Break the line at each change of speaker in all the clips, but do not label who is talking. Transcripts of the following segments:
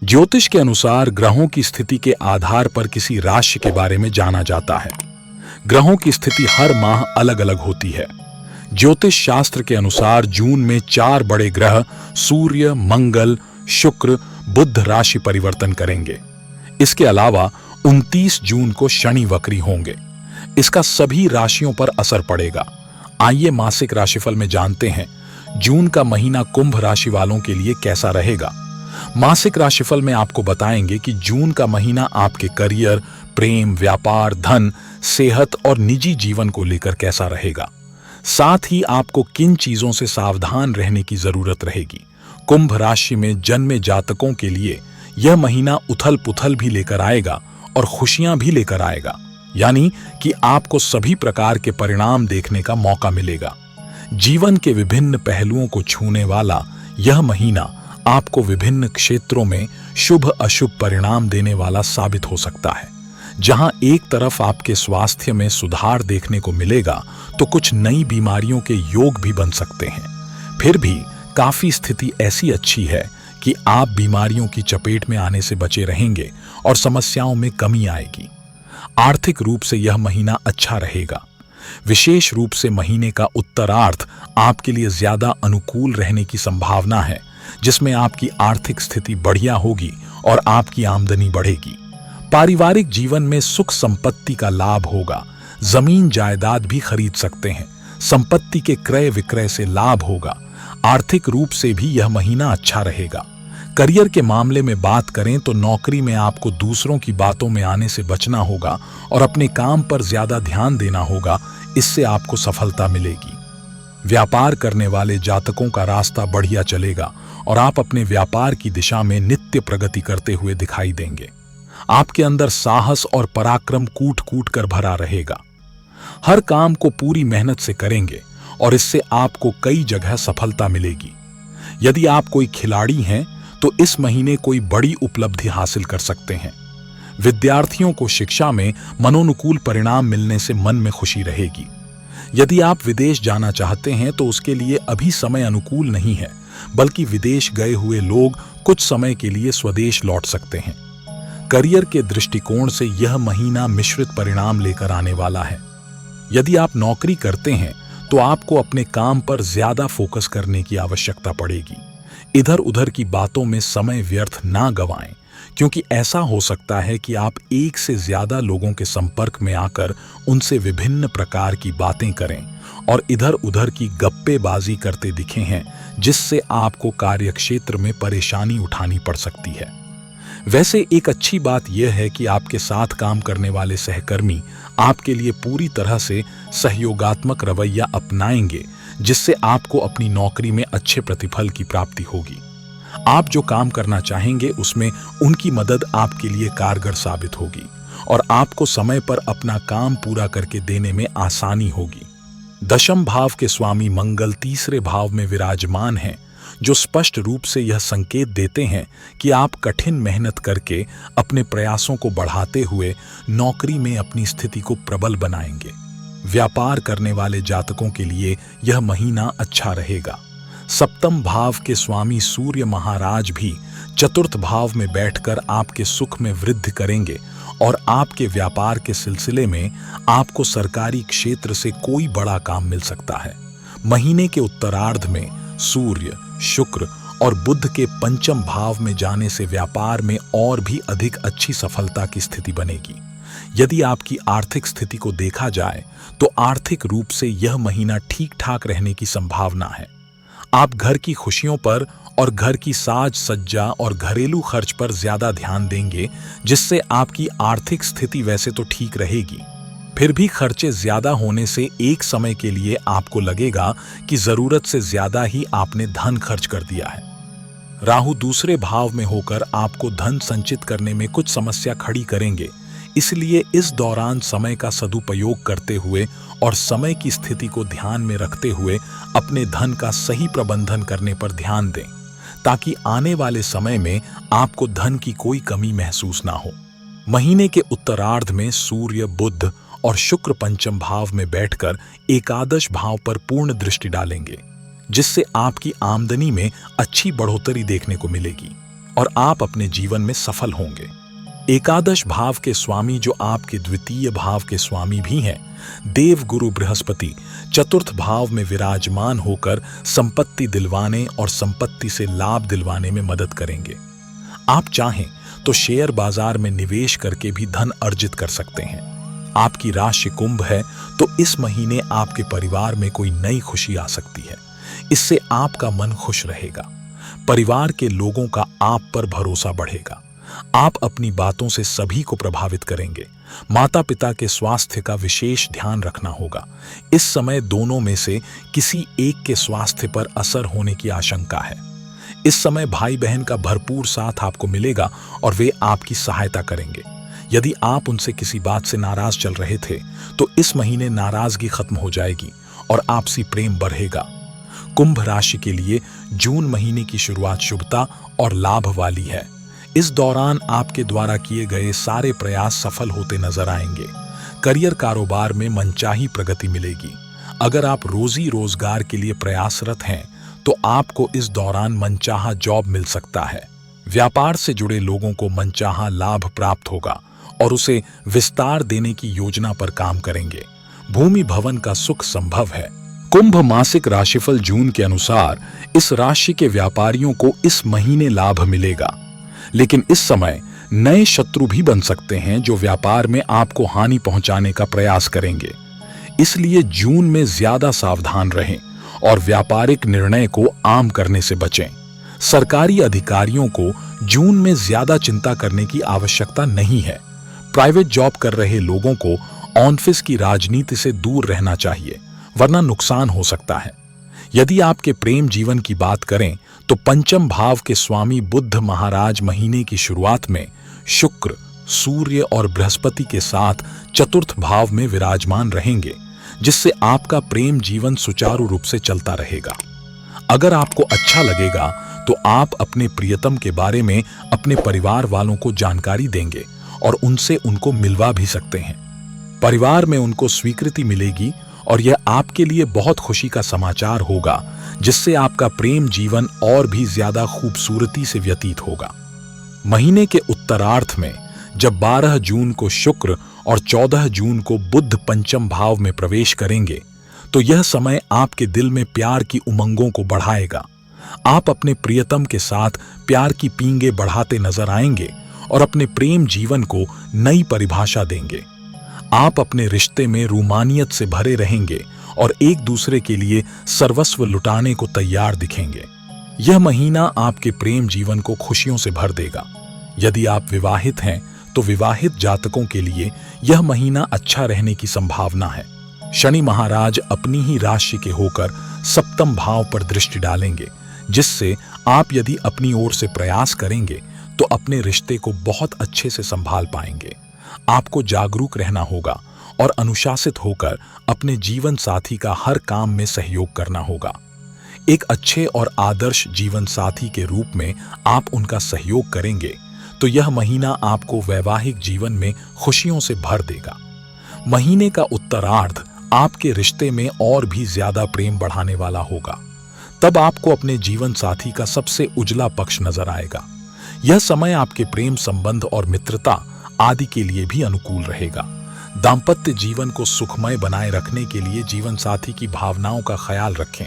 ज्योतिष के अनुसार ग्रहों की स्थिति के आधार पर किसी राशि के बारे में जाना जाता है। ग्रहों की स्थिति हर माह अलग अलग होती है। ज्योतिष शास्त्र के अनुसार जून में 4 बड़े ग्रह सूर्य, मंगल, शुक्र, बुध राशि परिवर्तन करेंगे। इसके अलावा 29 जून को शनि वक्री होंगे। इसका सभी राशियों पर असर पड़ेगा। आइए मासिक राशिफल में जानते हैं जून का महीना कुंभ राशि वालों के लिए कैसा रहेगा। मासिक राशिफल में आपको बताएंगे कि जून का महीना आपके करियर, प्रेम, व्यापार, धन, सेहत और निजी जीवन को लेकर कैसा रहेगा। साथ ही आपको किन चीजों से सावधान रहने की जरूरत रहेगी। कुंभ राशि में जन्मे जातकों के लिए यह महीना उथल पुथल भी लेकर आएगा और खुशियां भी लेकर आएगा, यानी कि आपको सभी प्रकार के परिणाम देखने का मौका मिलेगा। जीवन के विभिन्न पहलुओं को छूने वाला यह महीना आपको विभिन्न क्षेत्रों में शुभ अशुभ परिणाम देने वाला साबित हो सकता है। जहां एक तरफ आपके स्वास्थ्य में सुधार देखने को मिलेगा, तो कुछ नई बीमारियों के योग भी बन सकते हैं। फिर भी काफी स्थिति ऐसी अच्छी है कि आप बीमारियों की चपेट में आने से बचे रहेंगे और समस्याओं में कमी आएगी। आर्थिक रूप से यह महीना अच्छा रहेगा। विशेष रूप से महीने का उत्तरार्ध आपके लिए ज्यादा अनुकूल रहने की संभावना है, जिसमें आपकी आर्थिक स्थिति बढ़िया होगी और आपकी आमदनी बढ़ेगी। पारिवारिक जीवन में सुख संपत्ति का लाभ होगा। जमीन जायदाद भी खरीद सकते हैं। संपत्ति के क्रय विक्रय से लाभ होगा। आर्थिक रूप से भी यह महीना अच्छा रहेगा। करियर के मामले में बात करें तो नौकरी में आपको दूसरों की बातों में आने से बचना होगा और अपने काम पर ज्यादा ध्यान देना होगा। इससे आपको सफलता मिलेगी। व्यापार करने वाले जातकों का रास्ता बढ़िया चलेगा और आप अपने व्यापार की दिशा में नित्य प्रगति करते हुए दिखाई देंगे। आपके अंदर साहस और पराक्रम कूट कूट कर भरा रहेगा। हर काम को पूरी मेहनत से करेंगे और इससे आपको कई जगह सफलता मिलेगी। यदि आप कोई खिलाड़ी हैं तो इस महीने कोई बड़ी उपलब्धि हासिल कर सकते हैं। विद्यार्थियों को शिक्षा में मनोनुकूल परिणाम मिलने से मन में खुशी रहेगी। यदि आप विदेश जाना चाहते हैं तो उसके लिए अभी समय अनुकूल नहीं है, बल्कि विदेश गए हुए लोग कुछ समय के लिए स्वदेश लौट सकते हैं। करियर के दृष्टिकोण से यह महीना मिश्रित परिणाम लेकर आने वाला है। यदि आप नौकरी करते हैं तो आपको अपने काम पर ज्यादा फोकस करने की आवश्यकता पड़ेगी। इधर उधर की बातों में समय व्यर्थ ना गंवाएं, क्योंकि ऐसा हो सकता है कि आप एक से ज्यादा लोगों के संपर्क में आकर उनसे विभिन्न प्रकार की बातें करें और इधर उधर की गप्पेबाजी करते दिखे हैं, जिससे आपको कार्यक्षेत्र में परेशानी उठानी पड़ सकती है। वैसे एक अच्छी बात यह है कि आपके साथ काम करने वाले सहकर्मी आपके लिए पूरी तरह से सहयोगात्मक रवैया अपनाएंगे, जिससे आपको अपनी नौकरी में अच्छे प्रतिफल की प्राप्ति होगी। आप जो काम करना चाहेंगे उसमें उनकी मदद आपके लिए कारगर साबित होगी और आपको समय पर अपना काम पूरा करके देने में आसानी होगी। दशम भाव के स्वामी मंगल तीसरे भाव में विराजमान हैं, जो स्पष्ट रूप से यह संकेत देते हैं कि आप कठिन मेहनत करके अपने प्रयासों को बढ़ाते हुए नौकरी में अपनी स्थिति को प्रबल बनाएंगे। व्यापार करने वाले जातकों के लिए यह महीना अच्छा रहेगा। सप्तम भाव के स्वामी सूर्य महाराज भी चतुर्थ भाव में बैठकर आपके सुख में वृद्धि करेंगे और आपके व्यापार के सिलसिले में आपको सरकारी क्षेत्र से कोई बड़ा काम मिल सकता है। महीने के उत्तरार्ध में सूर्य, शुक्र और बुध के पंचम भाव में जाने से व्यापार में और भी अधिक अच्छी सफलता की स्थिति बनेगी। यदि आपकी आर्थिक स्थिति को देखा जाए तो आर्थिक रूप से यह महीना ठीक ठाक रहने की संभावना है। आप घर की खुशियों पर और घर की साज सज्जा और घरेलू खर्च पर ज्यादा ध्यान देंगे, जिससे आपकी आर्थिक स्थिति वैसे तो ठीक रहेगी। फिर भी खर्चे ज्यादा होने से एक समय के लिए आपको लगेगा कि जरूरत से ज्यादा ही आपने धन खर्च कर दिया है। राहु दूसरे भाव में होकर आपको धन संचित करने में कुछ समस्या खड़ी करेंगे, इसलिए इस दौरान समय का सदुपयोग करते हुए और समय की स्थिति को ध्यान में रखते हुए अपने धन का सही प्रबंधन करने पर ध्यान दें, ताकि आने वाले समय में आपको धन की कोई कमी महसूस ना हो। महीने के उत्तरार्ध में सूर्य, बुध और शुक्र पंचम भाव में बैठकर एकादश भाव पर पूर्ण दृष्टि डालेंगे, जिससे आपकी आमदनी में अच्छी बढ़ोतरी देखने को मिलेगी। और आप अपने जीवन में सफल होंगे। एकादश भाव के स्वामी, जो आपके द्वितीय भाव के स्वामी भी हैं, देव गुरु बृहस्पति, चतुर्थ भाव में विराजमान होकर संपत्ति दिलवाने और संपत्ति से लाभ दिलवाने में मदद करेंगे। आप चाहें तो शेयर बाजार में निवेश करके भी धन अर्जित कर सकते हैं। आपकी राशि कुंभ है, तो इस महीने आपके परिवार में कोई नई खुशी आ सकती है। इससे आपका मन खुश रहेगा। परिवार के लोगों का आप पर भरोसा बढ़ेगा। आप अपनी बातों से सभी को प्रभावित करेंगे। माता पिता के स्वास्थ्य का विशेष ध्यान रखना होगा। इस समय दोनों में से किसी एक के स्वास्थ्य पर असर होने की आशंका है। इस समय भाई बहन का भरपूर साथ आपको मिलेगा और वे आपकी सहायता करेंगे। यदि आप उनसे किसी बात से नाराज चल रहे थे, तो इस महीने नाराजगी खत्म हो जाएगी और आपसी प्रेम बढ़ेगा। कुंभ राशि के लिए जून महीने की शुरुआत शुभता और लाभ वाली है। इस दौरान आपके द्वारा किए गए सारे प्रयास सफल होते नजर आएंगे। करियर कारोबार में मनचाही प्रगति मिलेगी। अगर आप रोजी रोजगार के लिए प्रयासरत हैं, तो आपको इस दौरान मनचाहा जॉब मिल सकता है। व्यापार से जुड़े लोगों को मनचाहा लाभ प्राप्त होगा और उसे विस्तार देने की योजना पर काम करेंगे। भूमि भवन का सुख संभव है। कुंभ मासिक राशिफल जून के अनुसार इस राशि के व्यापारियों को इस महीने लाभ मिलेगा, लेकिन इस समय नए शत्रु भी बन सकते हैं जो व्यापार में आपको हानि पहुंचाने का प्रयास करेंगे। इसलिए जून में ज्यादा सावधान रहें और व्यापारिक निर्णय को आम करने से बचें। सरकारी अधिकारियों को जून में ज्यादा चिंता करने की आवश्यकता नहीं है। प्राइवेट जॉब कर रहे लोगों को ऑफिस की राजनीति से दूर रहना चाहिए, वरना नुकसान हो सकता है। यदि आपके प्रेम जीवन की बात करें, तो पंचम भाव के स्वामी बुध महाराज महीने की शुरुआत में शुक्र, सूर्य और बृहस्पति के साथ चतुर्थ भाव में विराजमान रहेंगे, जिससे आपका प्रेम जीवन सुचारू रूप से चलता रहेगा। अगर आपको अच्छा लगेगा तो आप अपने प्रियतम के बारे में अपने परिवार वालों को जानकारी देंगे और उनसे उनको मिलवा भी सकते हैं। परिवार में उनको स्वीकृति मिलेगी और यह आपके लिए बहुत खुशी का समाचार होगा, जिससे आपका प्रेम जीवन और भी ज्यादा खूबसूरती से व्यतीत होगा। महीने के उत्तरार्ध में जब 12 जून को शुक्र और 14 जून को बुध पंचम भाव में प्रवेश करेंगे, तो यह समय आपके दिल में प्यार की उमंगों को बढ़ाएगा। आप अपने प्रियतम के साथ प्यार की पींगे बढ़ाते नजर आएंगे और अपने प्रेम जीवन को नई परिभाषा देंगे। आप अपने रिश्ते में रूमानियत से भरे रहेंगे और एक दूसरे के लिए सर्वस्व लुटाने को तैयार दिखेंगे। यह महीना आपके प्रेम जीवन को खुशियों से भर देगा। यदि आप विवाहित हैं, तो विवाहित जातकों के लिए यह महीना अच्छा रहने की संभावना है। शनि महाराज अपनी ही राशि के होकर सप्तम भाव पर दृष्टि डालेंगे, जिससे आप यदि अपनी ओर से प्रयास करेंगे तो अपने रिश्ते को बहुत अच्छे से संभाल पाएंगे। आपको जागरूक रहना होगा और अनुशासित होकर अपने जीवन साथी का हर काम में सहयोग करना होगा। एक अच्छे और आदर्श जीवन साथी के रूप में आप उनका सहयोग करेंगे, तो यह महीना आपको वैवाहिक जीवन में खुशियों से भर देगा। महीने का उत्तरार्ध आपके रिश्ते में और भी ज्यादा प्रेम बढ़ाने वाला होगा। तब आपको अपने जीवन साथी का सबसे उजला पक्ष नजर आएगा। यह समय आपके प्रेम संबंध और मित्रता आदि के लिए भी अनुकूल रहेगा। दाम्पत्य जीवन को सुखमय बनाए रखने के लिए जीवन साथी की भावनाओं का ख्याल रखें।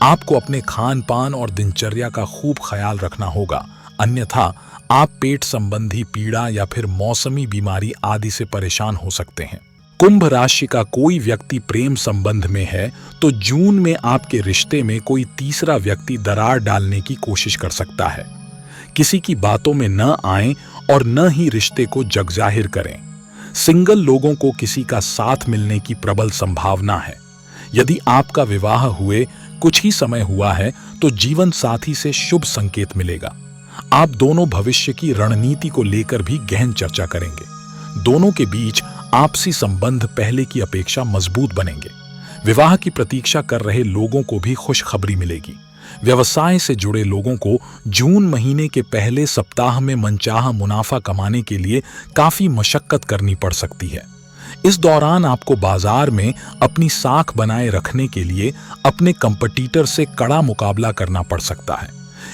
आपको अपने खान पान और दिनचर्या का खूब ख्याल रखना होगा, अन्यथा आप पेट संबंधी पीड़ा या फिर मौसमी बीमारी आदि से परेशान हो सकते हैं। कुंभ राशि का कोई व्यक्ति प्रेम संबंध में है, तो जून में आपके रिश्ते में कोई तीसरा व्यक्ति दरार डालने की कोशिश कर सकता है। किसी की बातों में न आएं और न ही रिश्ते को जगजाहिर करें। सिंगल लोगों को किसी का साथ मिलने की प्रबल संभावना है। यदि आपका विवाह हुए कुछ ही समय हुआ है, तो जीवन साथी से शुभ संकेत मिलेगा। आप दोनों भविष्य की रणनीति को लेकर भी गहन चर्चा करेंगे। दोनों के बीच आपसी संबंध पहले की अपेक्षा मजबूत बनेंगे। विवाह की प्रतीक्षा कर रहे लोगों को भी खुशखबरी मिलेगी। व्यवसाय से जुड़े लोगों को जून महीने के पहले सप्ताह में मनचाहा मुनाफा कमाने के लिए काफी मशक्कत करनी पड़ सकती है। इस दौरान आपको बाजार में अपनी साख बनाए रखने के लिए अपने कंपटीटर से कड़ा मुकाबला करना पड़ सकता है।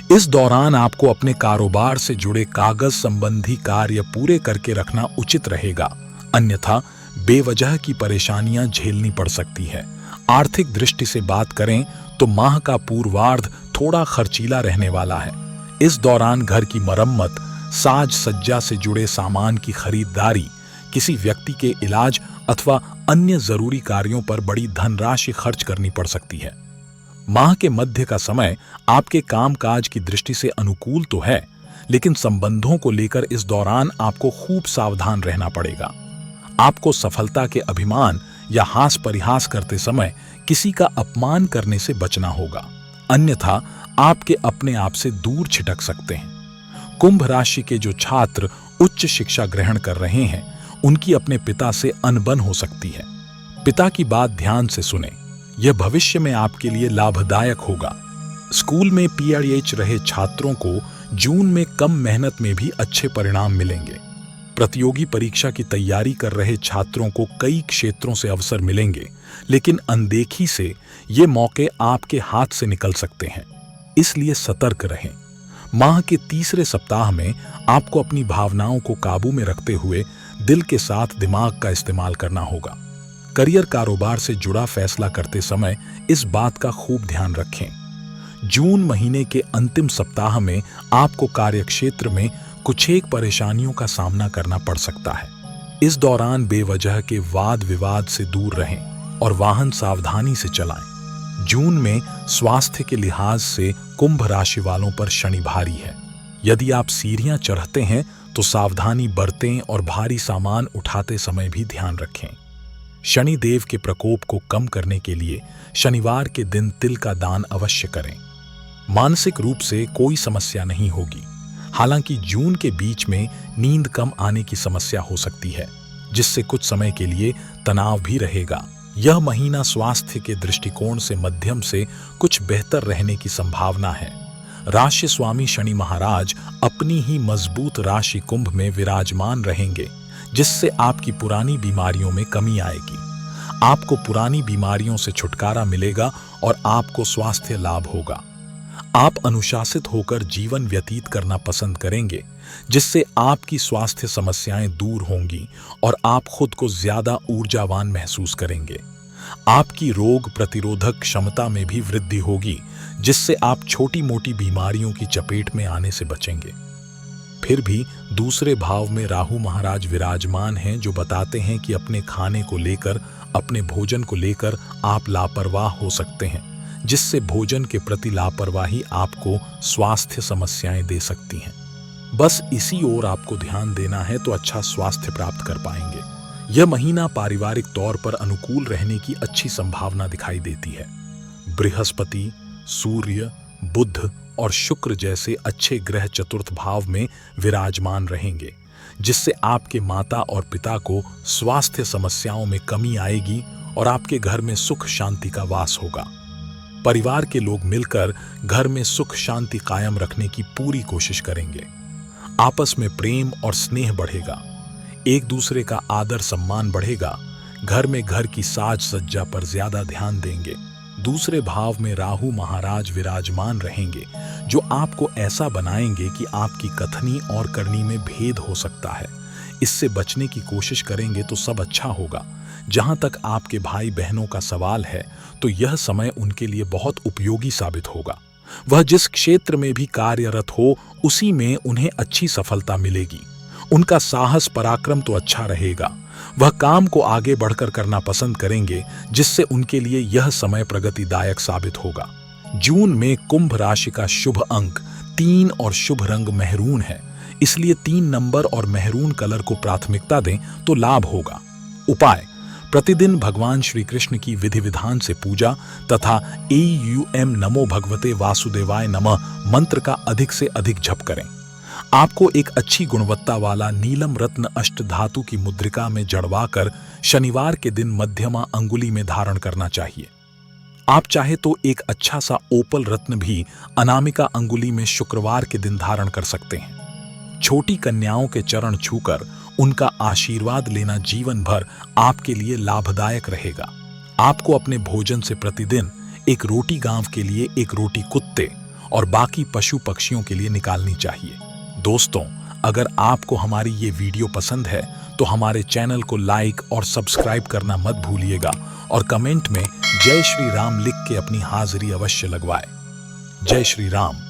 इस दौरान आपको अपने कारोबार से जुड़े कागज संबंधी कार्य पूरे करके रखना उचित रहेगा, अन्यथा बेवजह की परेशानियां झेलनी पड़ सकती है। आर्थिक दृष्टि से बात करें तो माह का पूर्वार्ध थोड़ा खर्चीला रहने वाला है। इस दौरान घर की मरम्मत, साज सज्जा से जुड़े सामान की खरीदारी, किसी व्यक्ति के इलाज अथवा अन्य जरूरी कार्यों पर बड़ी धनराशि खर्च करनी पड़ सकती है। माह के मध्य का समय आपके कामकाज की दृष्टि से अनुकूल तो है, लेकिन संबंधों को लेकर इस दौरान आपको खूब सावधान रहना पड़ेगा। आपको सफलता के अभिमान या हास परिहास करते समय किसी का अपमान करने से बचना होगा, अन्यथा आपके अपने आप से दूर छिटक सकते हैं। कुंभ राशि के जो छात्र उच्च शिक्षा ग्रहण कर रहे हैं, उनकी अपने पिता से अनबन हो सकती है। पिता की बात ध्यान से सुने, यह भविष्य में आपके लिए लाभदायक होगा। स्कूल में पीएच रहे छात्रों को जून में कम मेहनत में भी अच्छे परिणाम मिलेंगे। प्रतियोगी परीक्षा की तैयारी कर रहे छात्रों को कई क्षेत्रों से अवसर मिलेंगे, लेकिन अनदेखी से ये मौके आपके हाथ से निकल सकते हैं, इसलिए सतर्क रहें। माह के तीसरे सप्ताह में आपको अपनी भावनाओं को काबू में रखते हुए दिल के साथ दिमाग का इस्तेमाल करना होगा। करियर कारोबार से जुड़ा फैसला करते समय इस बात का खूब ध्यान रखें। जून महीने के अंतिम सप्ताह में आपको कार्यक्षेत्र में कुछ एक परेशानियों का सामना करना पड़ सकता है। इस दौरान बेवजह के वाद विवाद से दूर रहें और वाहन सावधानी से चलाएं। जून में स्वास्थ्य के लिहाज से कुंभ राशि वालों पर शनि भारी है। यदि आप सीढ़ियां चढ़ते हैं तो सावधानी बरतें और भारी सामान उठाते समय भी ध्यान रखें। शनि देव के प्रकोप को कम करने के लिए शनिवार के दिन तिल का दान अवश्य करें। मानसिक रूप से कोई समस्या नहीं होगी। हालांकि जून के बीच में नींद कम आने की समस्या हो सकती है, जिससे कुछ समय के लिए तनाव भी रहेगा। यह महीना स्वास्थ्य के दृष्टिकोण से मध्यम से कुछ बेहतर रहने की संभावना है। राशि स्वामी शनि महाराज अपनी ही मजबूत राशि कुंभ में विराजमान रहेंगे, जिससे आपकी पुरानी बीमारियों में कमी आएगी। आपको पुरानी बीमारियों से छुटकारा मिलेगा और आपको स्वास्थ्य लाभ होगा। आप अनुशासित होकर जीवन व्यतीत करना पसंद करेंगे, जिससे आपकी स्वास्थ्य समस्याएं दूर होंगी और आप खुद को ज्यादा ऊर्जावान महसूस करेंगे। आपकी रोग प्रतिरोधक क्षमता में भी वृद्धि होगी, जिससे आप छोटी मोटी बीमारियों की चपेट में आने से बचेंगे। फिर भी दूसरे भाव में राहु महाराज विराजमान हैं, जो बताते हैं कि अपने खाने को लेकर, अपने भोजन को लेकर आप लापरवाह हो सकते हैं, जिससे भोजन के प्रति लापरवाही आपको स्वास्थ्य समस्याएं दे सकती हैं। बस इसी ओर आपको ध्यान देना है तो अच्छा स्वास्थ्य प्राप्त कर पाएंगे। यह महीना पारिवारिक तौर पर अनुकूल रहने की अच्छी संभावना दिखाई देती है। बृहस्पति, सूर्य, बुध और शुक्र जैसे अच्छे ग्रह चतुर्थ भाव में विराजमान रहेंगे, जिससे आपके माता और पिता को स्वास्थ्य समस्याओं में कमी आएगी और आपके घर में सुख शांति का वास होगा। परिवार के लोग मिलकर घर में सुख शांति कायम रखने की पूरी कोशिश करेंगे। आपस में प्रेम और स्नेह बढ़ेगा, एक दूसरे का आदर सम्मान बढ़ेगा। घर में घर की साज सज्जा पर ज्यादा ध्यान देंगे। दूसरे भाव में राहु महाराज विराजमान रहेंगे, जो आपको ऐसा बनाएंगे कि आपकी कथनी और करनी में भेद हो सकता है। इससे बचने की कोशिश करेंगे तो सब अच्छा होगा। जहां तक आपके भाई बहनों का सवाल है, तो यह समय उनके लिए बहुत उपयोगी साबित होगा। वह जिस क्षेत्र में भी कार्यरत हो, उसी में उन्हें अच्छी सफलता मिलेगी। उनका साहस पराक्रम तो अच्छा रहेगा। वह काम को आगे बढ़कर करना पसंद करेंगे, जिससे उनके लिए यह समय प्रगतिदायक साबित होगा। जून में कुंभ राशि का शुभ अंक 3 और शुभ रंग मेहरून है, इसलिए 3 नंबर और मेहरून कलर को प्राथमिकता दें तो लाभ होगा। उपाय: प्रतिदिन भगवान श्री कृष्ण की विधि विधान से पूजा तथा AUM नमो भगवते वासुदेवाय नमः मंत्र का अधिक से अधिक जप करें। आपको एक अच्छी गुणवत्ता वाला नीलम रत्न अष्ट धातु की मुद्रिका में जड़वाकर शनिवार के दिन मध्यमा अंगुली में धारण करना चाहिए। आप चाहे तो एक अच्छा सा ओपल रत्न भी अनामिका अंगुली में शुक्रवार के दिन धारण कर सकते हैं। छोटी कन्याओं के चरण छूकर उनका आशीर्वाद लेना जीवन भर आपके लिए लाभदायक रहेगा। आपको अपने भोजन से प्रतिदिन एक रोटी गांव के लिए, एक रोटी कुत्ते और बाकी पशु पक्षियों के लिए निकालनी चाहिए। दोस्तों, अगर आपको हमारी ये वीडियो पसंद है तो हमारे चैनल को लाइक और सब्सक्राइब करना मत भूलिएगा और कमेंट में जय श्री राम लिख के अपनी हाजिरी अवश्य लगवाएं। जय श्री राम।